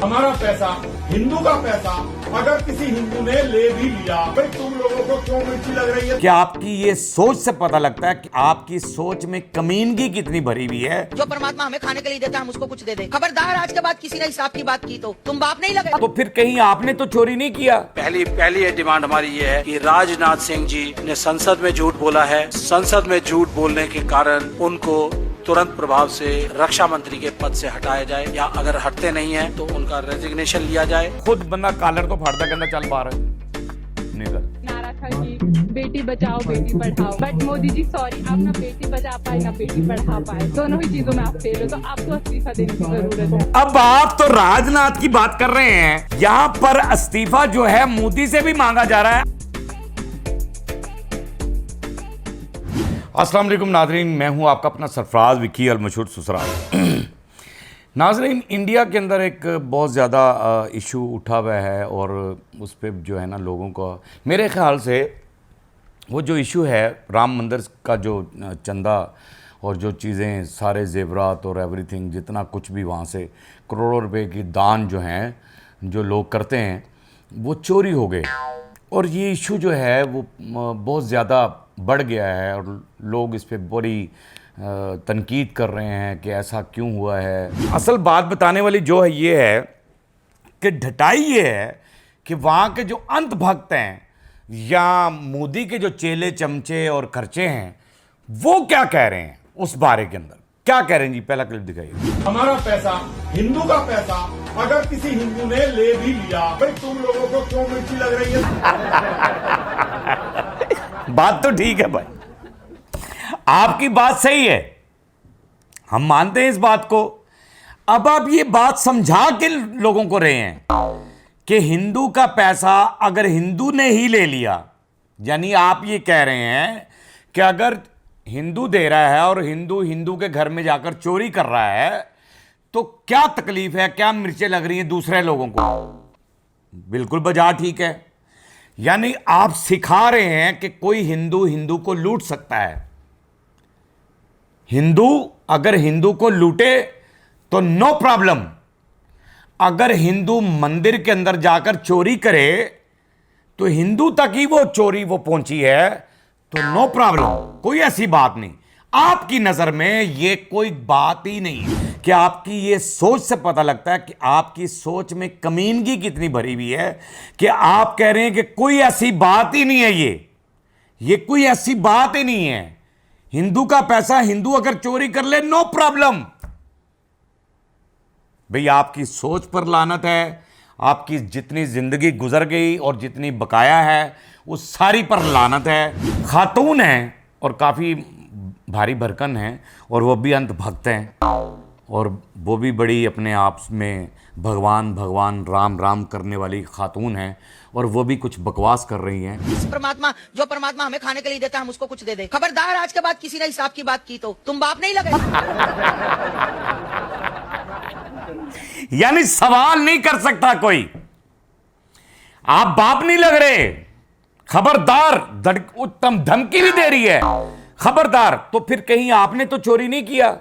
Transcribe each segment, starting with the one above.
हमारा पैसा, हिंदू का पैसा अगर किसी हिंदू ने ले भी लिया, भाई तुम लोगों को क्यों मिर्ची लग रही है? क्या आपकी ये सोच से पता लगता है कि आपकी सोच में कमीनगी कितनी भरी हुई है? जो परमात्मा हमें खाने के लिए देता है हम उसको कुछ दे दें। खबरदार आज के बाद किसी ने हिसाब की बात की तो तुम बाप नहीं लगे। तो फिर कहीं आपने तो चोरी नहीं किया? पहली डिमांड हमारी ये है कि राजनाथ सिंह जी ने संसद में झूठ बोला है। संसद में झूठ बोलने के कारण उनको तुरंत प्रभाव से रक्षा मंत्री के पद से हटाया जाए, या अगर हटते नहीं हैं तो उनका रेजिग्नेशन लिया जाए। खुद बंदा कॉलर तो फाड़ता कहना चल पा रहा निकल। नारा था कि बेटी बचाओ बेटी पढ़ाओ, बट मोदी जी सॉरी, आप ना बेटी बचा पाए ना बेटी पढ़ा पाए, दोनों ही चीजों में आप फेल हो, तो आपको इस्तीफा देने की जरूरत है। अब आप तो राजनाथ की बात कर रहे हैं, यहाँ पर इस्तीफा जो है मोदी से भी मांगा जा रहा है। अस्सलाम वालेकुम नाजरीन, मैं हूं आपका अपना सरफराज विकी अल मशहूर ससुराल। नाजरीन, इंडिया के अंदर एक बहुत ज़्यादा इशू उठा हुआ है और उस पर जो है ना लोगों का, मेरे ख्याल से वो जो इशू है राम मंदिर का, जो चंदा और जो चीज़ें सारे जेवरात और एवरीथिंग जितना कुछ भी वहाँ से करोड़ों रुपए की दान जो हैं जो लोग करते हैं वो चोरी हो गए। और ये इशू जो है वो बहुत ज़्यादा बढ़ गया है और लोग इस पे बड़ी तनकीद कर रहे हैं कि ऐसा क्यों हुआ है। असल बात बताने वाली जो है ये है कि ढटाई ये है कि वहाँ के जो अंत भक्त हैं या मोदी के जो चेले चमचे और खर्चे हैं वो क्या कह रहे हैं उस बारे के अंदर, क्या कह रहे हैं जी? पहला क्लिप दिखाइए। हमारा पैसा, हिंदू का पैसा अगर किसी हिंदू ने ले भी लिया, भाई तुम लोगों को क्यों मिर्ची लग रही है? बात तो ठीक है भाई, आपकी बात सही है, हम मानते हैं इस बात को। अब आप ये बात समझा के लोगों को रहे हैं कि हिंदू का पैसा अगर हिंदू ने ही ले लिया, यानी आप ये कह रहे हैं कि अगर हिंदू दे रहा है और हिंदू के घर में जाकर चोरी कर रहा है तो क्या तकलीफ है, क्या मिर्चें लग रही हैं दूसरे लोगों को? बिल्कुल बजा ठीक है। यानी आप सिखा रहे हैं कि कोई हिंदू को लूट सकता है। हिंदू अगर हिंदू को लूटे तो नो प्रॉब्लम, अगर हिंदू मंदिर के अंदर जाकर चोरी करे तो हिंदू तक ही वो चोरी वो पहुंची है तो नो प्रॉब्लम, कोई ऐसी बात नहीं। आपकी नजर में ये कोई बात ही नहीं है कि आपकी ये सोच से पता लगता है कि आपकी सोच में कमीनगी कितनी भरी हुई है कि आप कह रहे हैं कि कोई ऐसी बात ही नहीं है, ये कोई ऐसी बात ही नहीं है। हिंदू का पैसा हिंदू अगर चोरी कर ले नो प्रॉब्लम। भाई आपकी सोच पर लानत है, आपकी जितनी जिंदगी गुजर गई और जितनी बकाया है उस सारी पर लानत है। खातून है और काफ़ी भारी भरकन है और वो भी अंत भक्त हैं और वो भी बड़ी अपने आप में भगवान राम राम करने वाली खातून है और वो भी कुछ बकवास कर रही हैं। जो परमात्मा हमें खाने के लिए देता है हम उसको कुछ दे दें। खबरदार आज के बाद किसी ने हिसाब की बात की तो तुम बाप नहीं लगे। यानी सवाल नहीं कर सकता कोई, आप बाप नहीं लग रहे। खबरदार, उत्तम धमकी भी दे रही है, खबरदार। तो फिर कहीं आपने तो चोरी नहीं किया?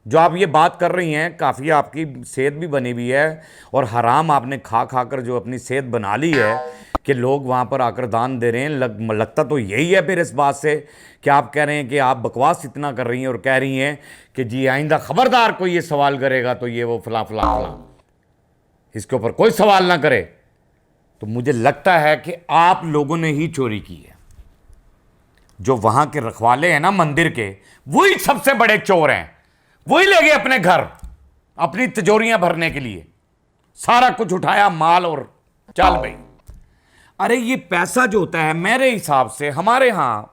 जो आप ये बात कर रही हैं, काफ़ी आपकी सेहत भी बनी हुई है और हराम आपने खा कर जो अपनी सेहत बना ली है कि लोग वहाँ पर आकर दान दे रहे हैं। लगता तो यही है फिर इस बात से कि आप कह रहे हैं कि आप बकवास इतना कर रही हैं और कह रही हैं कि जी आइंदा खबरदार कोई ये सवाल करेगा तो ये वो फला, इसके ऊपर कोई सवाल ना करे। तो मुझे लगता है कि आप लोगों ने ही चोरी की है। जो वहाँ के रखवाले हैं ना मंदिर के, वही सबसे बड़े चोर हैं। वही ले गए अपने घर अपनी तिजोरियां भरने के लिए, सारा कुछ उठाया माल और चल भाई। अरे ये पैसा जो होता है मेरे हिसाब से हमारे यहाँ,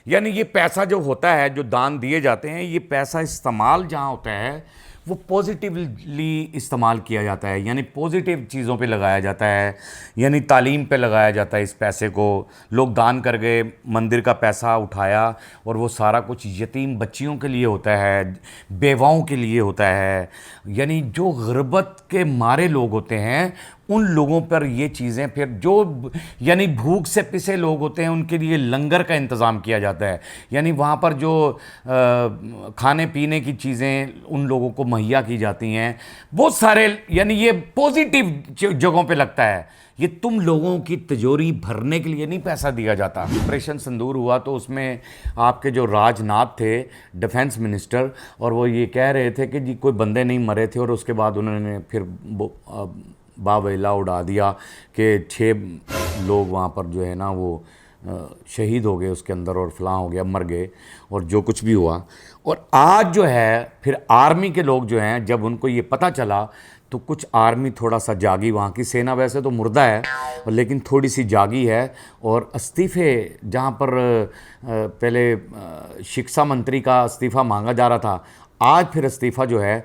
यानी ये पैसा जो होता है जो दान दिए जाते हैं, ये पैसा इस्तेमाल जहाँ होता है वो पॉजिटिवली इस्तेमाल किया जाता है, यानी पॉजिटिव चीज़ों पे लगाया जाता है, यानी तालीम पे लगाया जाता है। इस पैसे को लोग दान कर गए, मंदिर का पैसा उठाया और वो सारा कुछ यतीम बच्चियों के लिए होता है, बेवाओं के लिए होता है। यानी जो गुर्बत के मारे लोग होते हैं उन लोगों पर ये चीज़ें फिर जो यानी भूख से पिसे लोग होते हैं उनके लिए लंगर का इंतज़ाम किया जाता है, यानी वहाँ पर जो खाने पीने की चीज़ें उन लोगों को मुहैया की जाती हैं, बहुत सारे, यानी ये पॉजिटिव जगहों पे लगता है। ये तुम लोगों की तिजोरी भरने के लिए नहीं पैसा दिया जाता। ऑपरेशन सिंदूर हुआ तो उसमें आपके जो राजनाथ थे डिफेंस मिनिस्टर, और वो ये कह रहे थे कि जी कोई बंदे नहीं मरे थे, और उसके बाद उन्होंने फिर बावेला उड़ा दिया कि 6 लोग वहाँ पर जो है ना वो शहीद हो गए उसके अंदर, और फलां हो गया, मर गए, और जो कुछ भी हुआ। और आज जो है फिर आर्मी के लोग जो हैं, जब उनको ये पता चला तो कुछ आर्मी थोड़ा सा जागी, वहाँ की सेना वैसे तो मुर्दा है लेकिन थोड़ी सी जागी है, और इस्तीफ़े जहाँ पर पहले शिक्षा मंत्री का इस्तीफ़ा मांगा जा रहा था, आज फिर इस्तीफ़ा जो है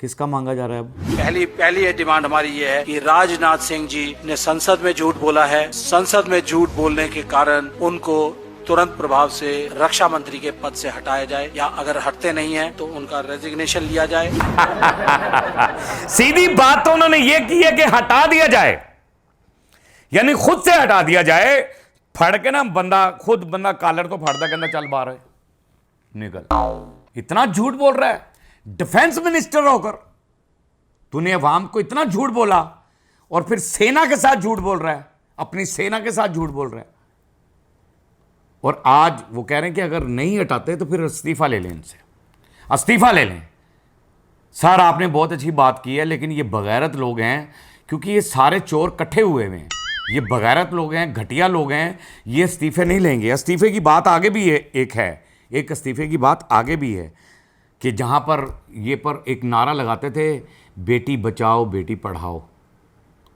किसका मांगा जा रहा है अब? पहली डिमांड हमारी ये है कि राजनाथ सिंह जी ने संसद में झूठ बोला है। संसद में झूठ बोलने के कारण उनको तुरंत प्रभाव से रक्षा मंत्री के पद से हटाया जाए, या अगर हटते नहीं हैं तो उनका रेजिग्नेशन लिया जाए। सीधी बात तो उन्होंने ये की है कि हटा दिया जाए, यानी खुद से हटा दिया जाए। फड़ के ना बंदा कॉलर तो फाड़ता, कहना चल बाहर है निकल। इतना झूठ बोल रहा है डिफेंस मिनिस्टर होकर, तूने अवाम को इतना झूठ बोला, और फिर सेना के साथ झूठ बोल रहा है, अपनी सेना के साथ झूठ बोल रहा है। और आज वो कह रहे हैं कि अगर नहीं हटाते तो फिर इस्तीफा ले लें, इनसे इस्तीफा ले लें। सर आपने बहुत अच्छी बात की है, लेकिन ये बगैरत लोग हैं, क्योंकि ये सारे चोर इकट्ठे हुए हैं, ये बगैरत लोग हैं, घटिया लोग हैं, ये इस्तीफे नहीं लेंगे। इस्तीफे की बात आगे भी है, एक इस्तीफे की बात आगे भी है कि जहाँ पर एक नारा लगाते थे बेटी बचाओ बेटी पढ़ाओ,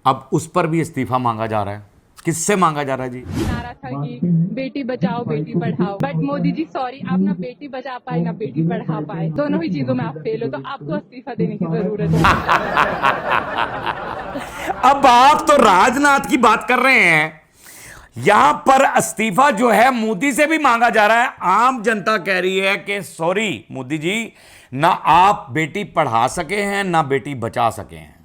अब उस पर भी इस्तीफा मांगा जा रहा है। किससे मांगा जा रहा है जी? नारा था कि बेटी बचाओ बेटी पढ़ाओ, बट मोदी जी सॉरी, आप ना बेटी बचा पाए ना बेटी पढ़ा पाए, दोनों ही चीजों में आप फेल हो, तो आपको इस्तीफा देने की जरूरत है। अब आप तो राजनाथ की बात कर रहे हैं, यहां पर इस्तीफा जो है मोदी से भी मांगा जा रहा है। आम जनता कह रही है कि सॉरी मोदी जी, ना आप बेटी पढ़ा सके हैं ना बेटी बचा सके हैं।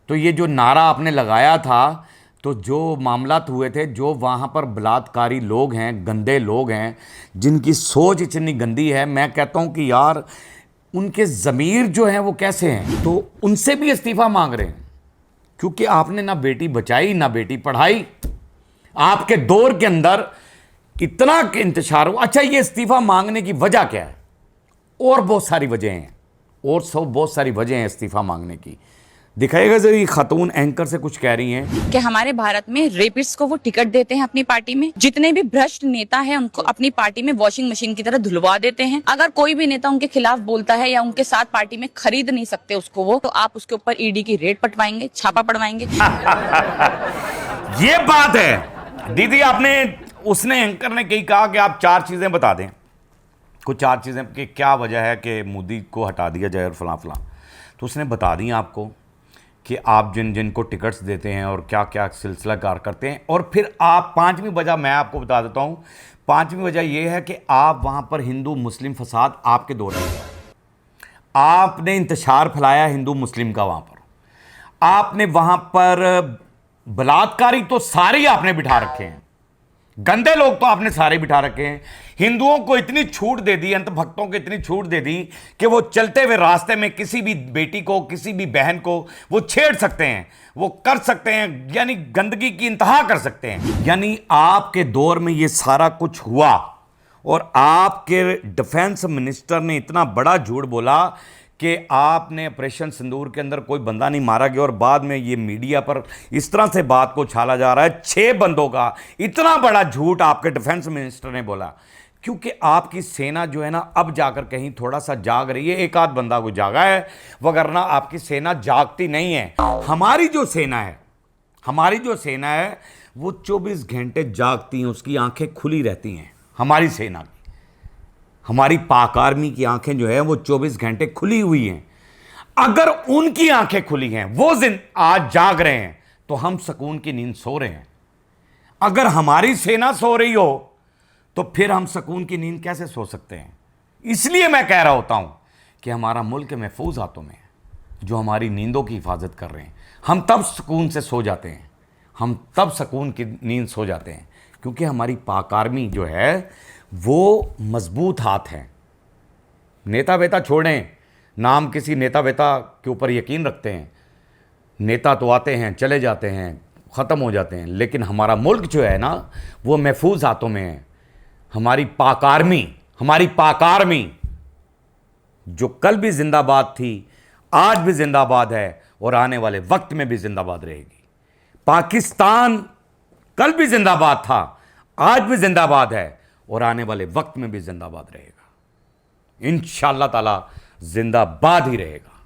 तो ये जो नारा आपने लगाया था, तो जो मामलात हुए थे, जो वहाँ पर बलात्कारी लोग हैं, गंदे लोग हैं, जिनकी सोच इतनी गंदी है, मैं कहता हूँ कि यार उनके ज़मीर जो हैं वो कैसे हैं, तो उनसे भी इस्तीफ़ा मांग रहे हैं, क्योंकि आपने ना बेटी बचाई ना बेटी पढ़ाई। आपके दौर के अंदर इतना इंतशार हुआ। अच्छा, ये इस्तीफ़ा मांगने की वजह क्या है? और बहुत सारी वजह हैं, बहुत सारी वजह हैं इस्तीफ़ा मांगने की। दिखाएगा जरा, खातून एंकर से कुछ कह रही हैं कि हमारे भारत में रेपिस्ट को वो टिकट देते हैं अपनी पार्टी में, जितने भी भ्रष्ट नेता हैं उनको अपनी पार्टी में वॉशिंग मशीन की तरह धुलवा देते हैं। अगर कोई भी नेता उनके खिलाफ बोलता है या उनके साथ पार्टी में खरीद नहीं सकते उसको वो, तो आप उसके ऊपर ईडी की रेड पटवाएंगे, छापा पड़वाएंगे। ये बात है दीदी। उसने एंकर ने कहा कि आप 4 चीजें बता दें, कुछ 4 चीजें कि क्या वजह है कि मोदी को हटा दिया जाए और फलां फलां। तो उसने बता दी आपको कि आप जिन को टिकट्स देते हैं और क्या क्या सिलसिला कार करते हैं। और फिर आप 5वीं वजह मैं आपको बता देता हूँ। 5वीं वजह यह है कि आप वहाँ पर हिंदू मुस्लिम फसाद आपके दौर में, आपने इंतशार फैलाया हिंदू मुस्लिम का। वहाँ पर आपने वहाँ पर बलात्कारी तो सारे ही आपने बिठा रखे हैं, गंदे लोग तो आपने सारे बिठा रखे हैं। हिंदुओं को इतनी छूट दे दी, अंत भक्तों को इतनी छूट दे दी कि वो चलते हुए रास्ते में किसी भी बेटी को, किसी भी बहन को वो छेड़ सकते हैं, वो कर सकते हैं, यानी गंदगी की इंतहा कर सकते हैं। यानी आपके दौर में ये सारा कुछ हुआ, और आपके डिफेंस मिनिस्टर ने इतना बड़ा झूठ बोला कि आपने ऑपरेशन सिंदूर के अंदर कोई बंदा नहीं मारा गया, और बाद में ये मीडिया पर इस तरह से बात को छाला जा रहा है। 6 बंदों का इतना बड़ा झूठ आपके डिफेंस मिनिस्टर ने बोला, क्योंकि आपकी सेना जो है ना अब जाकर कहीं थोड़ा सा जाग रही है। एक आध बंदा को जागा है, वगरना आपकी सेना जागती नहीं है। हमारी जो सेना है वो 24 घंटे जागती हैं, उसकी आंखें खुली रहती हैं। हमारी सेना की, हमारी पाक आर्मी की आंखें जो है वो 24 घंटे खुली हुई हैं। अगर उनकी आंखें खुली हैं, वो आज जाग रहे हैं, तो हम सुकून की नींद सो रहे हैं। अगर हमारी सेना सो रही हो तो फिर हम सुकून की नींद कैसे सो सकते हैं? इसलिए मैं कह रहा होता हूं कि हमारा मुल्क महफूज हाथों में है। जो हमारी नींदों की हिफाजत कर रहे हैं। हम तब सुकून से सो जाते हैं, हम तब सुकून की नींद सो जाते हैं, क्योंकि हमारी पाक आर्मी जो है वो मजबूत हाथ है। नेता वेता छोड़ें, नाम किसी नेता वेता के ऊपर यकीन रखते हैं। नेता तो आते हैं, चले जाते हैं, ख़त्म हो जाते हैं, लेकिन हमारा मुल्क जो है ना वो महफूज हाथों में है। हमारी पाक आर्मी जो कल भी जिंदाबाद थी, आज भी जिंदाबाद है और आने वाले वक्त में भी जिंदाबाद रहेगी। पाकिस्तान कल भी जिंदाबाद था, आज भी जिंदाबाद है और आने वाले वक्त में भी जिंदाबाद रहेगा। इंशाअल्लाह ताला जिंदाबाद ही रहेगा।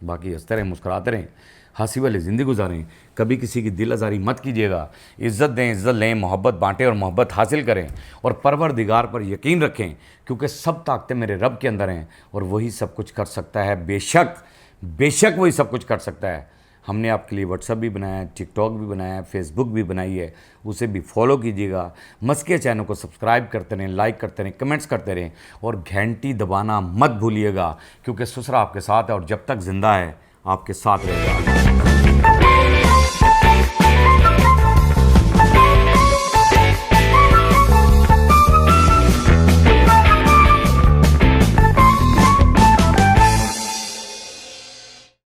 बाकी हंसते रहें, मुस्कुराते रहें, हंसी वाली ज़िंदगी गुजारें, कभी किसी की दिल आज़ारी मत कीजिएगा। इज़्ज़त दें, इज़्ज़त लें, मोहब्बत बांटें और मोहब्बत हासिल करें और परवरदिगार पर यकीन रखें, क्योंकि सब ताकतें मेरे रब के अंदर हैं और वही सब कुछ कर सकता है। बेशक वही सब कुछ कर सकता है। हमने आपके लिए व्हाट्सएप भी बनाया है, टिकटॉक भी बनाया है, फेसबुक भी बनाई है, उसे भी फॉलो कीजिएगा। मस्के चैनल को सब्सक्राइब करते रहें, लाइक करते रहें, कमेंट्स करते रहें और घंटी दबाना मत भूलिएगा, क्योंकि ससुरा आपके साथ है और जब तक ज़िंदा है आपके साथ रहेगा।